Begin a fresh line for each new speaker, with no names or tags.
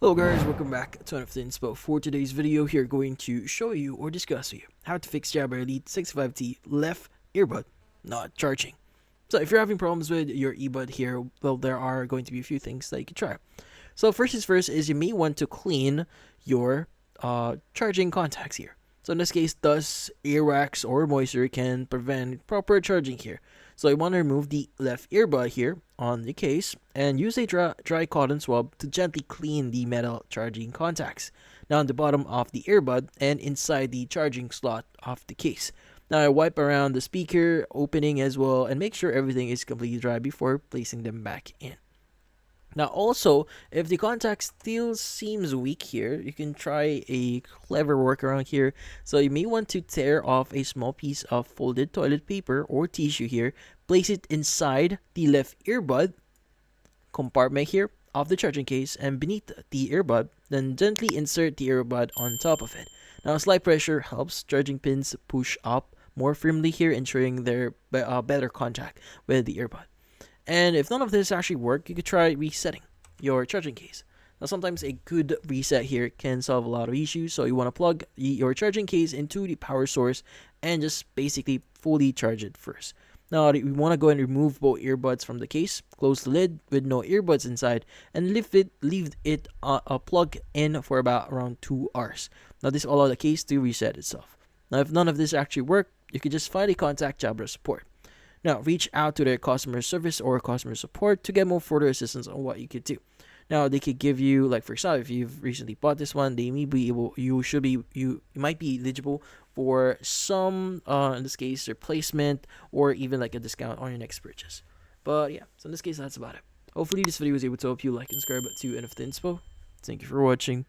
Hello guys, welcome back to another inspo. For today's video here, going to show you or discuss with you how to fix Jabra Elite 65T left earbud not charging. So if you're having problems with your earbud here, well, there are going to be a few things that you can try. So first is first is you may want to clean your charging contacts here. So in this case, dust, earwax, or moisture can prevent proper charging here. So you want to remove the left earbud here on the case and use a dry cotton swab to gently clean the metal charging contacts. Now on the bottom of the earbud and inside the charging slot of the case. Now I wipe around the speaker opening as well and make sure everything is completely dry before placing them back in. Now also, if the contact still seems weak here, you can try a clever workaround here. So you may want to tear off a small piece of folded toilet paper or tissue here, place it inside the left earbud compartment here of the charging case and beneath the earbud, then gently insert the earbud on top of it. Now slight pressure helps charging pins push up more firmly here, ensuring their better contact with the earbud. And if none of this actually work, you could try resetting your charging case. Now sometimes a good reset here can solve a lot of issues, so you want to plug your charging case into the power source and just basically fully charge it first. Now we want to go and remove both earbuds from the case, close the lid with no earbuds inside, and leave it plugged in for about around 2 hours. Now this will allow the case to reset itself. Now if none of this actually work, you can just finally contact Jabra support. Now, reach out to their customer service or customer support to get more further assistance on what you could do. Now, they could give you, like for example, if you've recently bought this one, they may be able, you might be eligible for some, in this case, replacement or even like a discount on your next purchase. But yeah, so in this case, that's about it. Hopefully, this video was able to help you. Like and subscribe to NF Inspo. Thank you for watching.